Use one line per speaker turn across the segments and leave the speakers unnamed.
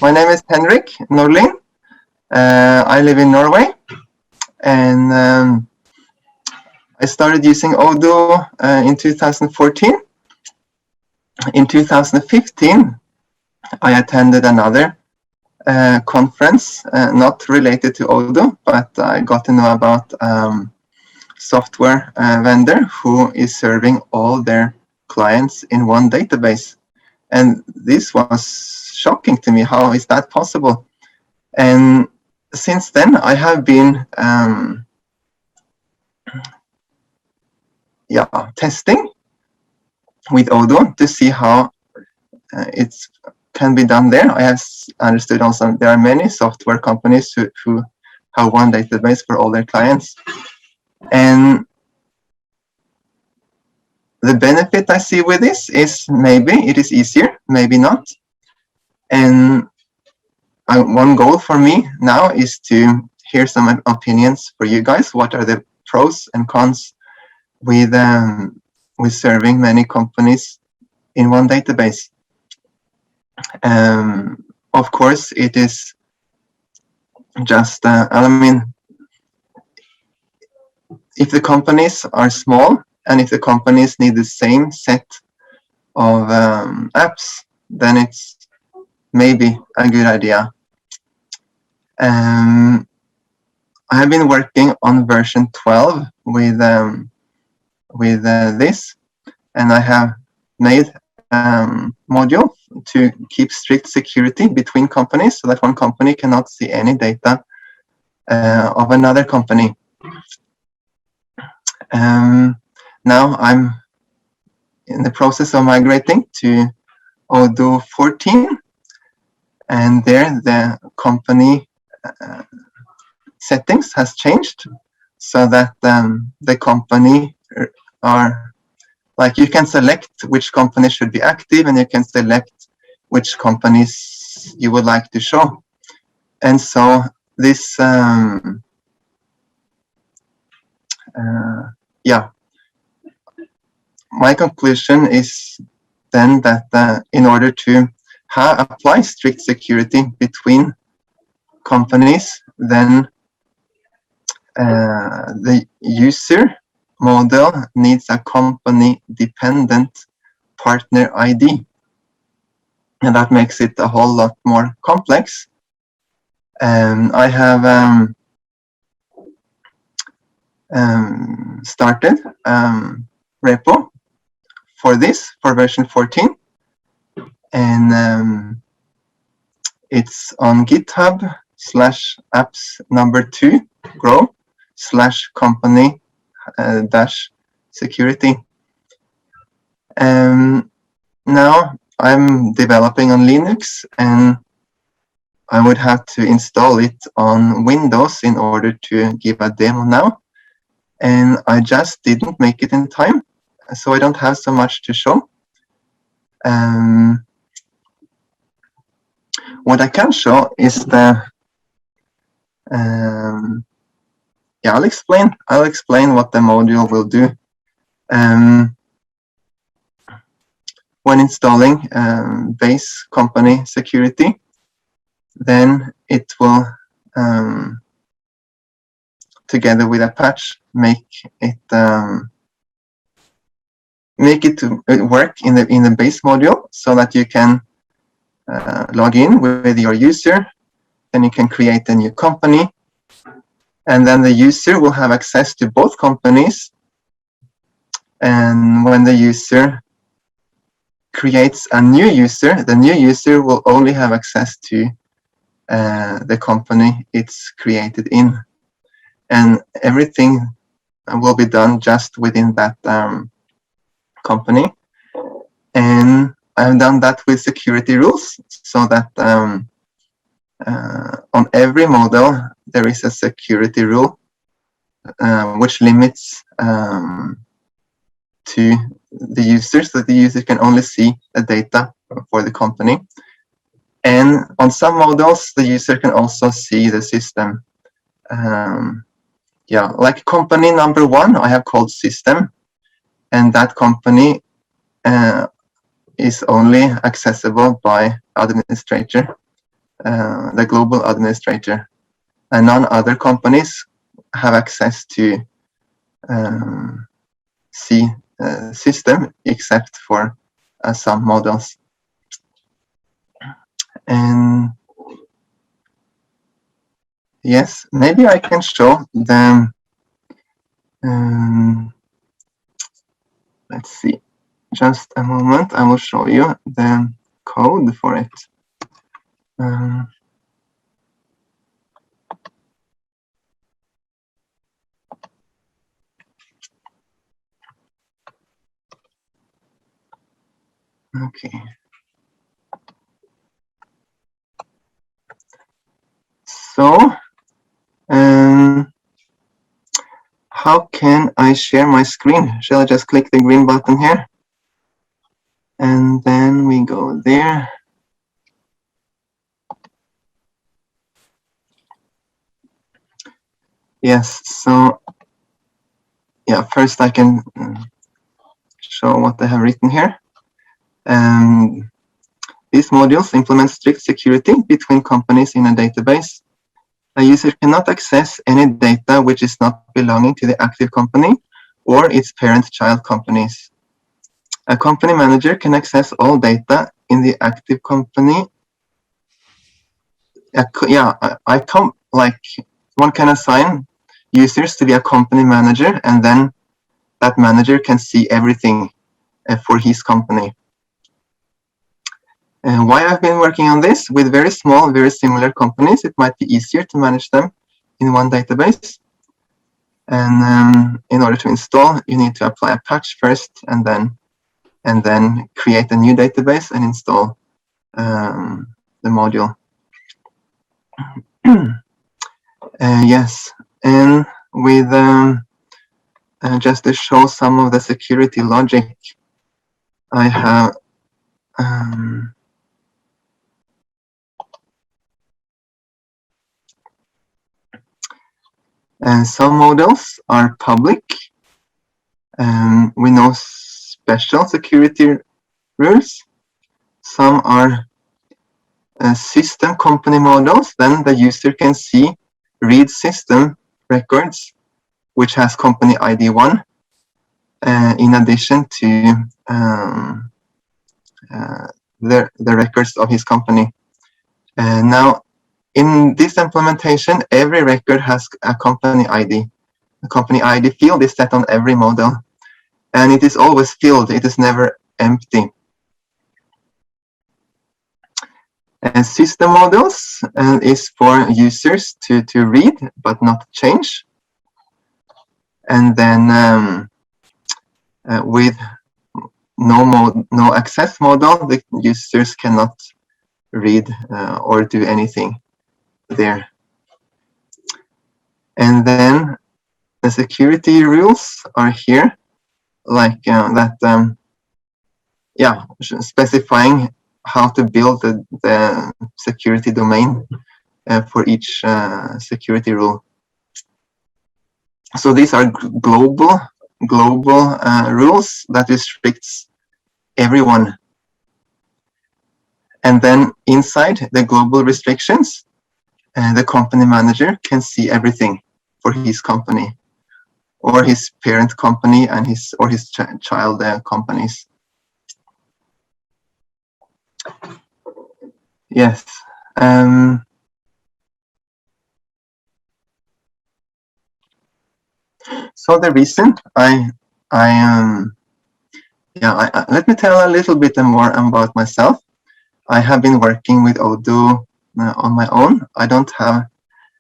My name is Henrik Norlin. I live in Norway, and I started using Odoo in 2014. In 2015, I attended another conference, not related to Odoo, but I got to know about software vendor who is serving all their clients in one database. And this was shocking to me. How is that possible? And since then, I have been testing with Odoo to see how it can be done there. I have understood also there are many software companies who have one database for all their clients. And the benefit I see with this is maybe it is easier, maybe not. And one goal for me now is to hear some opinions for you guys. What are the pros and cons with serving many companies in one database? Of course, it is just, I mean, if the companies are small and if the companies need the same set of apps, then it's maybe a good idea. I have been working on version 12 with this, and I have made module to keep strict security between companies so that one company cannot see any data of another company. Now I'm in the process of migrating to Odoo 14, and there the company settings has changed so that the company are like, you can select which company should be active and you can select which companies you would like to show. And so this my conclusion is then that in order to apply strict security between companies, then the user model needs a company-dependent partner ID, and that makes it a whole lot more complex. I have started repo for this, for version 14, and it's on GitHub/apps2 grow/company-security. Now I'm developing on Linux, and I would have to install it on Windows in order to give a demo now. And I just didn't make it in time, so I don't have so much to show. What I can show is the I'll explain what the module will do. When installing base company security, then it will together with a patch make it work in the base module, so that you can log in with your user, then you can create a new company, and then the user will have access to both companies. And when the user creates a new user, the new user will only have access to the company it's created in, and everything will be done just within that company. And I've done that with security rules, so that on every model there is a security rule which limits to the user, so the user can only see the data for the company. And on some models the user can also see the system. Like company number 1 I have called system, and that company is only accessible by administrator. the global administrator, and none other companies have access to C system except for some models. And yes, maybe I can show them. Let's see, just a moment. I will show you the code for it. Okay. So, how can I share my screen? Shall I just click the green button here? And then we go there. Yes, so yeah, first I can show what I have written here. These modules implement strict security between companies in a database. A user cannot access any data which is not belonging to the active company or its parent-child companies. A company manager can access all data in the active company. One can assign users to be a company manager, and then that manager can see everything for his company. And why I've been working on this with very small, very similar companies, it might be easier to manage them in one database. And in order to install, you need to apply a patch first, and then create a new database and install the module. Yes, and with just to show some of the security logic, I have and some models are public. We know special security rules. Some are system company models. Then the user can see read system records, which has company ID 1, in addition to the records of his company. Now, in this implementation, every record has a company ID. The company ID field is set on every model, and it is always filled. It is never empty. And system models is for users to read but not change. And then with no access model, the users cannot read or do anything there. And then the security rules are here, like specifying how to build the security domain for each security rule. So these are global rules that restricts everyone. And then inside the global restrictions, the company manager can see everything for his company, or his parent company and his child companies. Yes. So the reason let me tell a little bit more about myself. I have been working with Odoo on my own. I don't have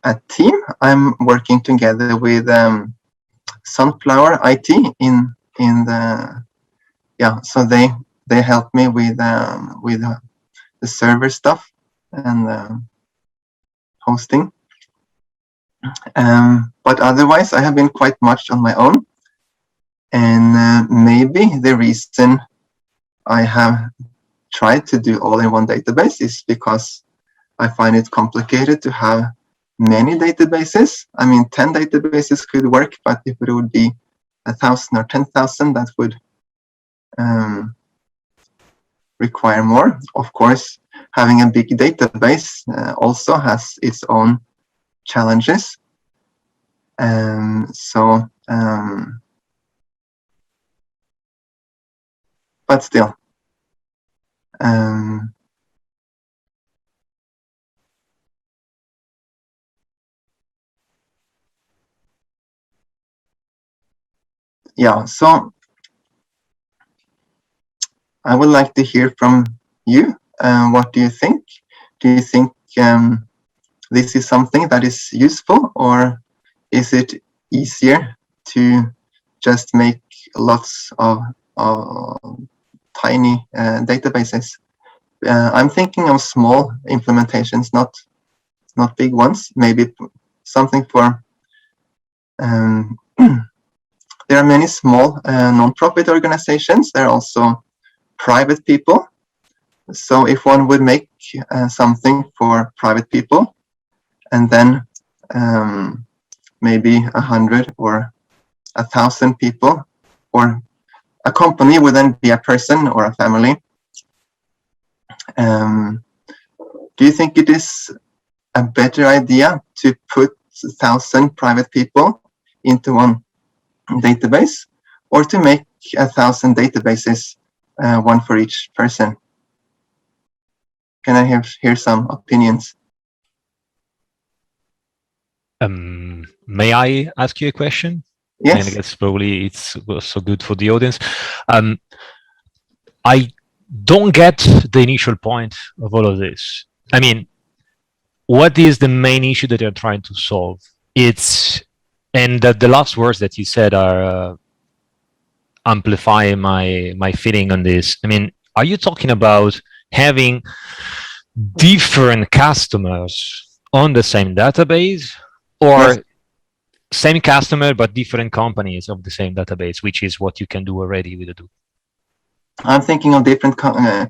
a team. I'm working together with Sunflower IT in the so they help me with the server stuff and hosting. But otherwise, I have been quite much on my own, and maybe the reason I have tried to do all in one database is because I find it complicated to have many databases. I mean, 10 databases could work, but if it would be 1,000 or 10,000, that would require more. Of course, having a big database also has its own challenges. But still, yeah, so I would like to hear from you. What do you think? Do you think this is something that is useful, or is it easier to just make lots of tiny databases? I'm thinking of small implementations, not big ones. Maybe something for there are many small non-profit organizations. There are also private people. So if one would make something for private people, and then maybe 100 or 1,000 people, or a company would then be a person or a family. Do you think it is a better idea to put 1,000 private people into one database, or to make 1,000 databases, one for each person? Can I hear some opinions?
May I ask you a question?
Yes.
And I guess probably it's also good for the audience. I don't get the initial point of all of this. I mean, what is the main issue that you're trying to solve? And the last words that you said are amplifying my feeling on this. I mean, are you talking about having different customers on the same database, or
Yes.
same customer but different companies of the same database, which is what you can do already with Hadoop?
I'm thinking of different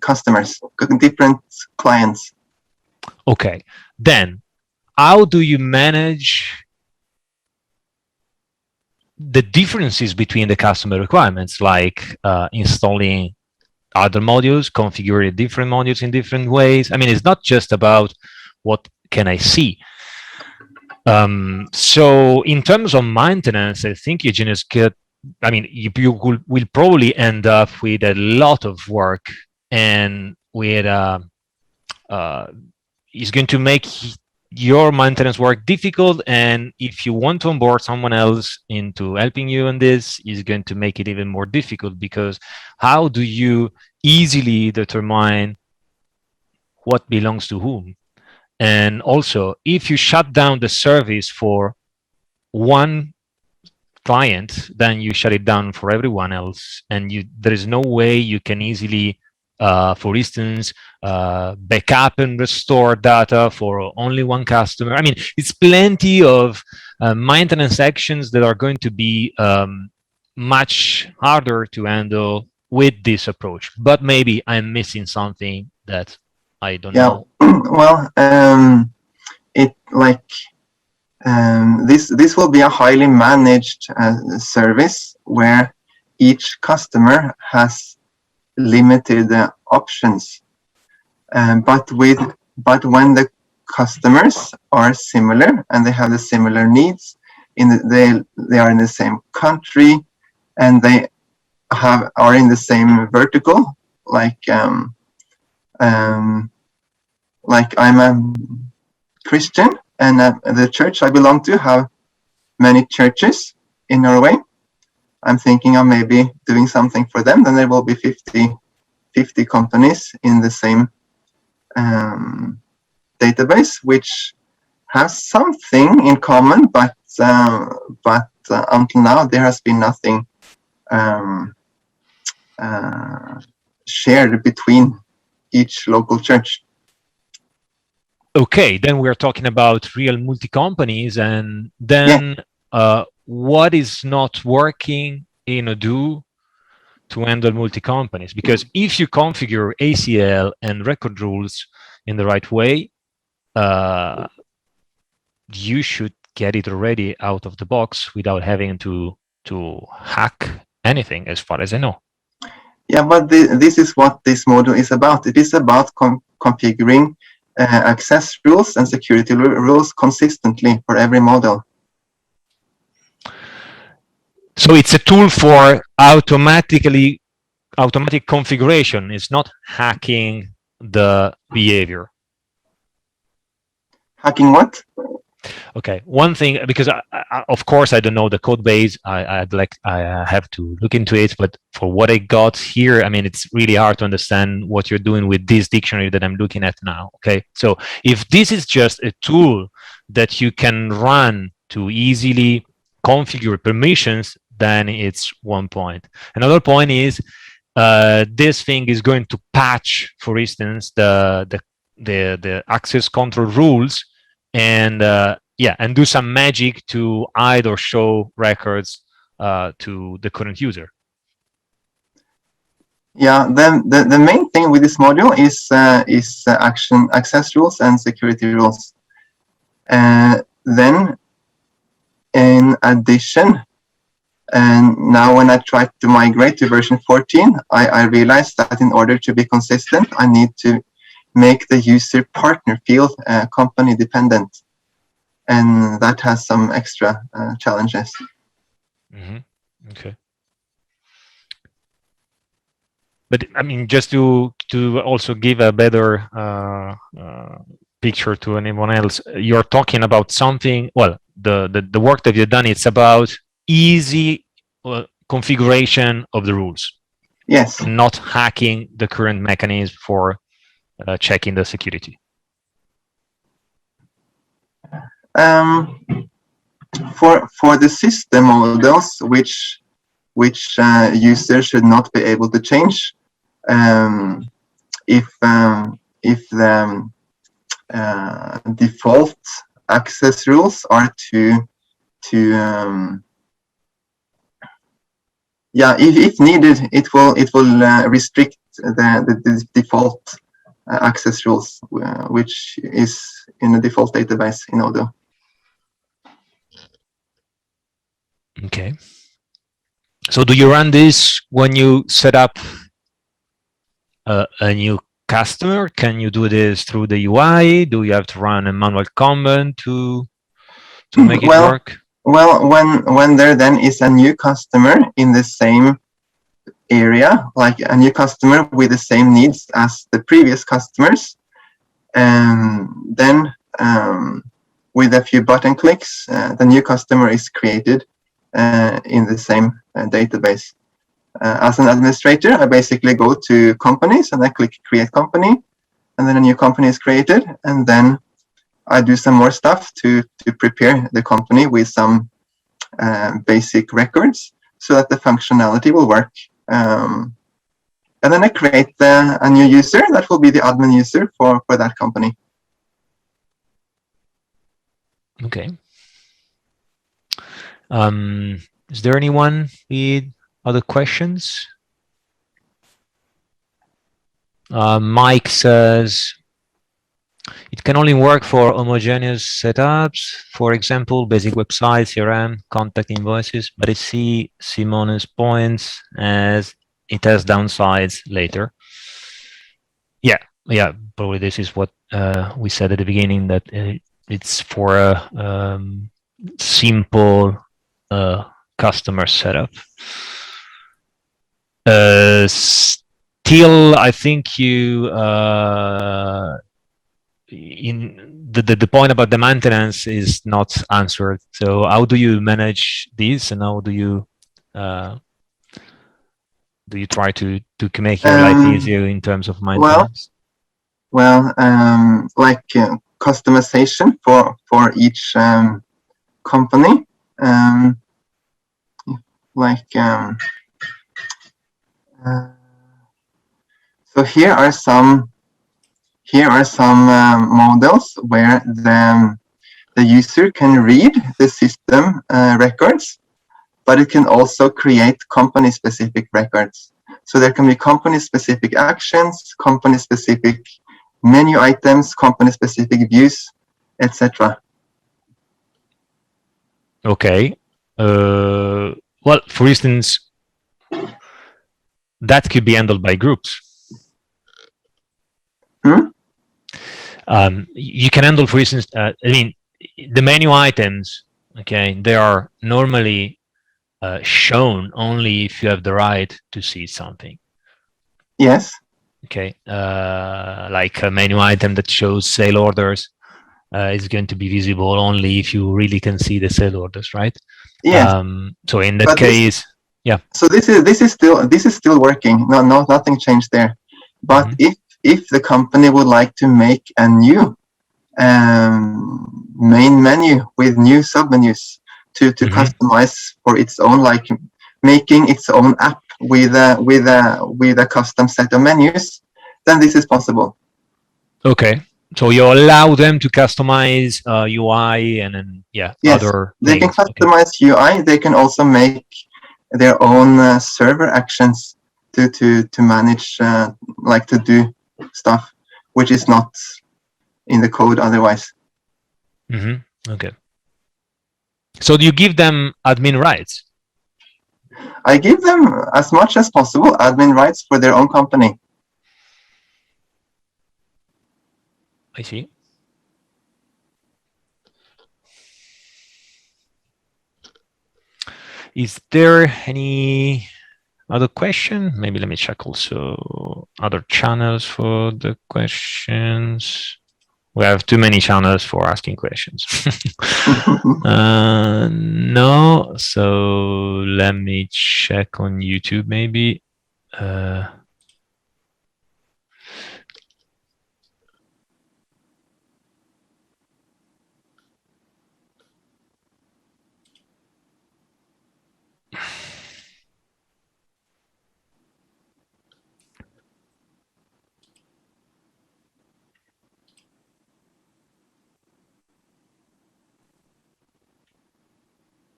customers, different clients.
Okay, then how do you manage the differences between the customer requirements, like installing other modules, configuring different modules in different ways? I mean, it's not just about what can I see. So in terms of maintenance, I think you just get, I mean, you will probably end up with a lot of work, and with it's going to make your maintenance work difficult. And if you want to onboard someone else into helping you on this, is going to make it even more difficult, because how do you easily determine what belongs to whom? And also, if you shut down the service for one client, then you shut it down for everyone else, and there is no way you can easily, for instance, back up and restore data for only one customer. I mean, it's plenty of maintenance actions that are going to be much harder to handle with this approach. But maybe I'm missing something that I don't know.
Well, this will be a highly managed service where each customer has limited options. But when the customers are similar and they have the similar needs, they are in the same country, and they are in the same vertical, like I'm a Christian, and the church I belong to have many churches in Norway. I'm thinking of maybe doing something for them. Then there will be 50 companies in the same database, which has something in common, but until now there has been nothing shared between each local church.
Okay, then we're talking about real multi-companies, and then what is not working in Odoo to handle multi-companies? Because if you configure ACL and record rules in the right way, you should get it already out of the box without having to hack anything, as far as I know.
Yeah, but this is what this module is about. It is about configuring access rules and security rules consistently for every model.
So it's a tool for automatic configuration. It's not hacking the behavior.
Hacking what?
Okay, one thing, because of course I don't know the code base. I have to look into it, but for what I got here, I mean, it's really hard to understand what you're doing with this dictionary that I'm looking at now. Okay, so if this is just a tool that you can run to easily configure permissions, then it's one point. Another point is this thing is going to patch, for instance, the access control rules, and and do some magic to hide or show records to the current user.
Yeah, the main thing with this module is action access rules and security rules. Then, in addition, and now when I try to migrate to version 14, I realized that in order to be consistent, I need to make the user partner field company dependent. And that has some extra challenges.
Mm-hmm. Okay. But I mean, just to also give a better picture to anyone else, you're talking about something. Well, the work that you've done, it's about easy configuration of the rules.
Yes.
Not hacking the current mechanism for checking the security.
For the system models, which users should not be able to change, if the default access rules are if needed, it will restrict the default access rules, which is in the default database in Odoo.
Okay. So do you run this when you set up a new customer? Can you do this through the UI? Do you have to run a manual command to make it work?
Well, when there then is a new customer in the same area, like a new customer with the same needs as the previous customers, then with a few button clicks, the new customer is created in the same database. As an administrator, I basically go to companies and I click create company, and then a new company is created, and then I do some more stuff to prepare the company with some basic records so that the functionality will work. And then I create a new user that will be the admin user for that company.
Okay. Is there anyone with other questions? Mike says, it can only work for homogeneous setups, for example, basic websites, CRM, contact invoices, but I see Simone's points as it has downsides later. Yeah, probably this is what we said at the beginning, that it's for a simple customer setup. Still, I think you in the point about the maintenance is not answered. So how do you manage this, and how do you try to make your life easier in terms of maintenance?
Well, like customization for each company, so here are some models where the user can read the system records, but it can also create company-specific records. So there can be company-specific actions, company-specific menu items, company-specific views, etc.
Okay. Well, for instance, that could be handled by groups. You can handle, for instance, I mean, the menu items, okay, they are normally shown only if you have the right to see something.
Yes.
Okay, like a menu item that shows sale orders is going to be visible only if you really can see the sale orders, right?
Yes.
So in that
But
case, yeah.
So this is still working. No, nothing changed there. But if the company would like to make a new main menu with new submenus to customize for its own, like making its own app with a custom set of menus, then this is possible.
Okay, so you allow them to customize UI and then yes, other
they
things.
can customize UI. They can also make their own server actions to manage, like to do stuff which is not in the code otherwise.
Okay. So do you give them admin rights?
I give them as much as possible admin rights for their own company.
I see. Is there any other question? Maybe let me check also other channels for the questions. We have too many channels for asking questions. No, so let me check on YouTube maybe.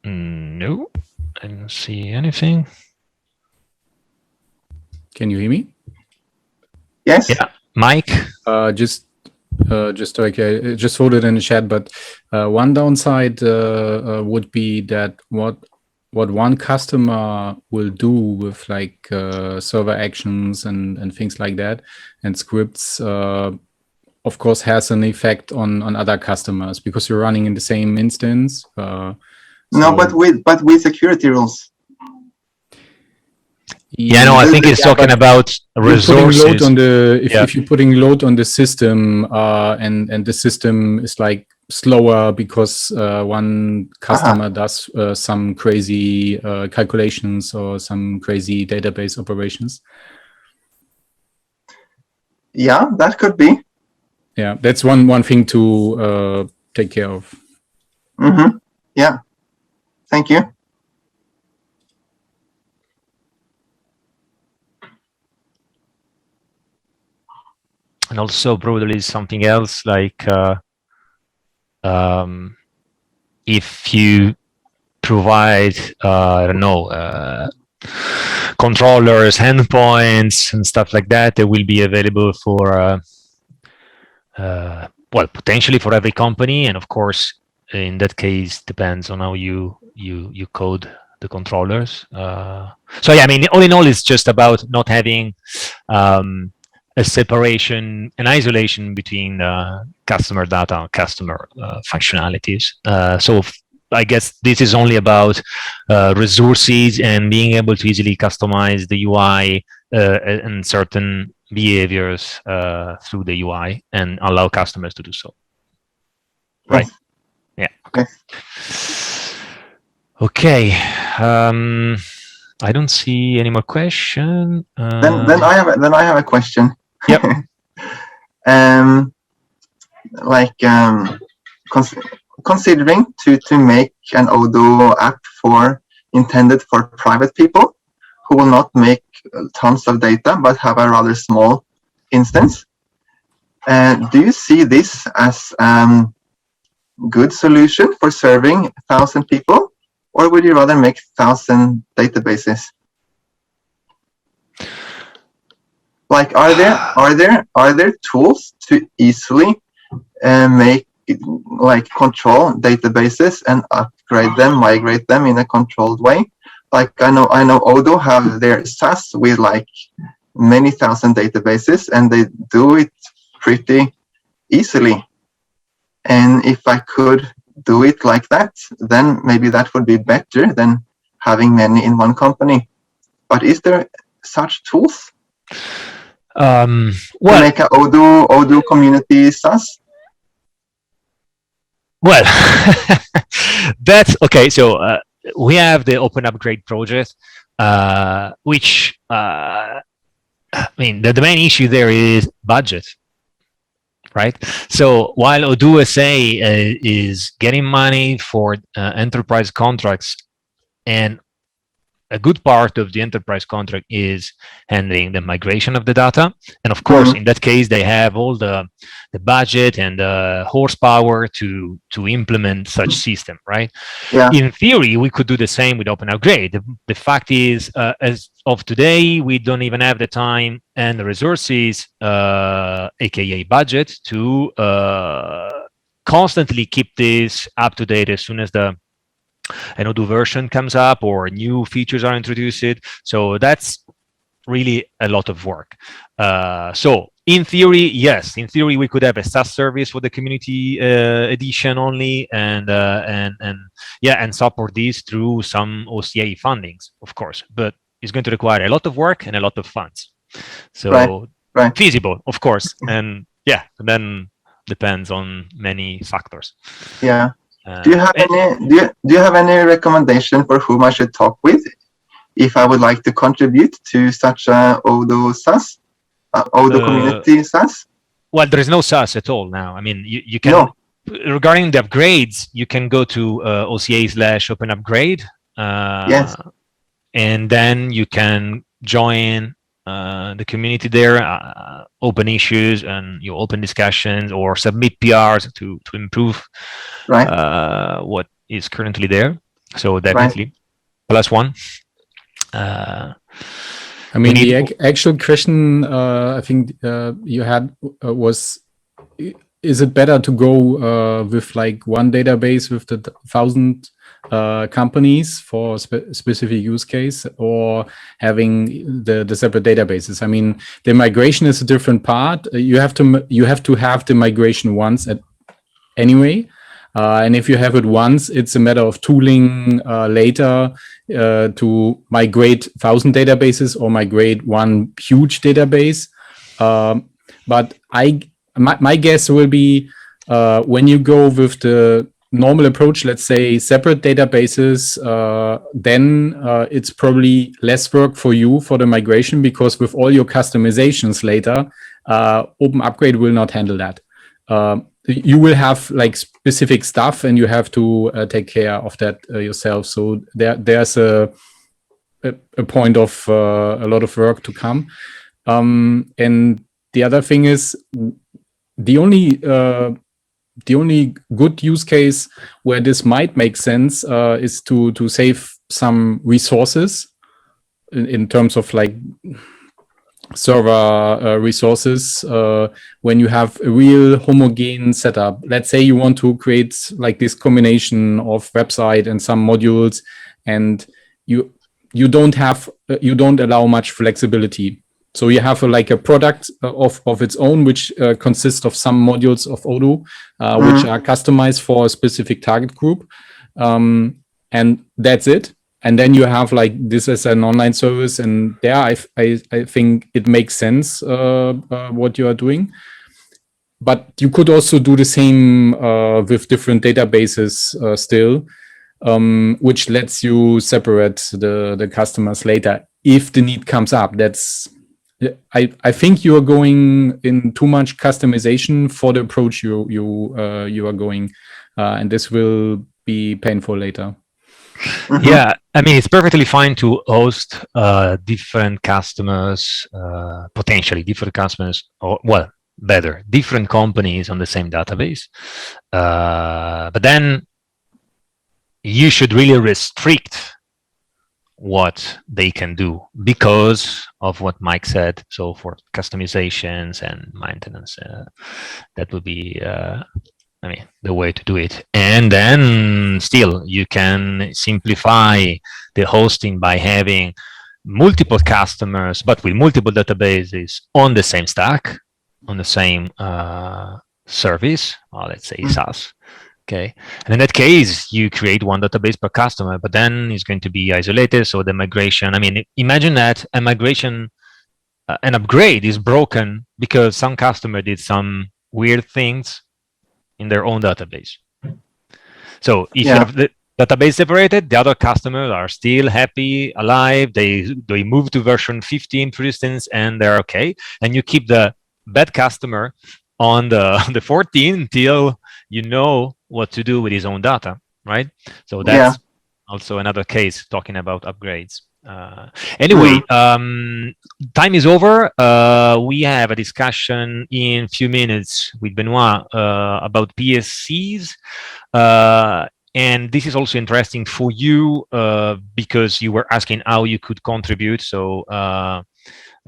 No, I don't see anything.
Can you hear me?
Yes.
Yeah, Mike.
Just okay. I just wrote it in the chat, but one downside would be that what one customer will do with like server actions and things like that and scripts, of course, has an effect on other customers because you're running in the same instance.
No, but with security rules.
Yeah, no, I think it's talking about resources.
Load on the, if you're putting load on the system and the system is like slower because one customer does some crazy calculations or some crazy database operations.
Yeah, that could be.
Yeah, that's one thing to take care of.
Yeah, thank you.
And also probably something else like if you provide, I don't know, controllers, endpoints, and stuff like that, they will be available for, well, potentially for every company. And of course, in that case, depends on how you code the controllers. So yeah, I mean, all in all, it's just about not having a separation and isolation between customer data and customer functionalities. So I guess this is only about resources and being able to easily customize the UI and certain behaviors through the UI and allow customers to do so. Right? Yeah. Okay. I don't see any more question.
Then I have a question.
Yep.
Considering to make an Odoo app intended for private people who will not make tons of data but have a rather small instance. Do you see this as good solution for serving 1,000 people, or would you rather make 1,000 databases? Like, are there tools to easily make control databases and upgrade them, migrate them in a controlled way? Like I know Odoo have their SaaS with like many thousand databases, and they do it pretty easily. And if I could do it like that, then maybe that would be better than having many in one company. But is there such tools to
Well,
make a Odoo community SaaS?
well, that's okay. So we have the Open Upgrade project, which I mean, the main issue there is budget, right? So while Odoo SA is getting money for enterprise contracts, and a good part of the enterprise contract is handling the migration of the data. And of course, in that case, they have all the budget and the horsepower to implement such system, right?
Yeah.
In theory, we could do the same with Open Upgrade. The fact is, as of today, we don't even have the time and the resources, aka budget, to constantly keep this up to date as soon as an Odoo version comes up or new features are introduced. So that's really a lot of work. So in theory, yes, in theory we could have a SaaS service for the community edition only, and support this through some OCA fundings, of course. But it's going to require a lot of work and a lot of funds. So
right.
Feasible, of course, and yeah, then depends on many factors.
Yeah. Do you have any recommendation for whom I should talk with if I would like to contribute to such a Odoo SaaS, Odoo community SaaS?
Well, there is no SaaS at all now. I mean, you can, regarding the upgrades, you can go to OCA/Open Upgrade.
Yes.
And then you can join the community there, open issues, and you open discussions or submit PRs to improve what is currently there. So definitely +1.
I mean, the actual question I think you had was, is it better to go with like one database with the 1,000 companies for specific use case, or having the separate databases? I mean, the migration is a different part. You have to have the migration once anyway. And if you have it once, it's a matter of tooling later to migrate 1,000 databases or migrate one huge database. But my guess will be when you go with the normal approach, let's say separate databases, then it's probably less work for you for the migration, because with all your customizations later, Open Upgrade will not handle that. You will have like specific stuff, and you have to take care of that yourself. So there's a point of a lot of work to come. And the other thing is, the only good use case where this might make sense is to save some resources in terms of like server resources when you have a real homogene setup. Let's say you want to create like this combination of website and some modules, and you don't allow much flexibility. So you have like a product of its own, which consists of some modules of Odoo, which are customized for a specific target group, and that's it. And then you have like this as an online service, and there I think it makes sense what you are doing. But you could also do the same with different databases still, which lets you separate the customers later if the need comes up. I think you are going in too much customization for the approach you are going, and this will be painful later.
Yeah, I mean, it's perfectly fine to host different customers, potentially different customers, or well, better, different companies on the same database. But then you should really restrict what they can do because of what Mike said. So for customizations and maintenance, that would be the way to do it. And then still you can simplify the hosting by having multiple customers, but with multiple databases on the same stack, on the same service, let's say SaaS. Okay, and in that case, you create one database per customer, but then it's going to be isolated. So the migration, I mean, imagine that a migration, an upgrade is broken because some customer did some weird things in their own database. So if you have the database separated, the other customers are still happy, alive. They move to version 15, for instance, and they're okay. And you keep the bad customer on the 14 until you know what to do with his own data, right? So that's also another case talking about upgrades. Anyway, time is over. We have a discussion in a few minutes with Benoit about PSCs. And this is also interesting for you because you were asking how you could contribute. So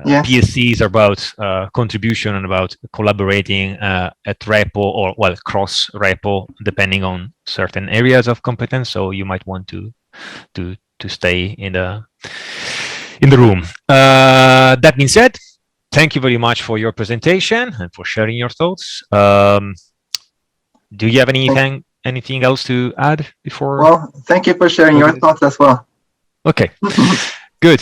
PSCs are about contribution and about collaborating at repo or, well, cross repo, depending on certain areas of competence. So you might want to stay in the room. That being said, thank you very much for your presentation and for sharing your thoughts. Do you have anything else to add before?
Well, thank you for sharing your thoughts as well.
Okay, good.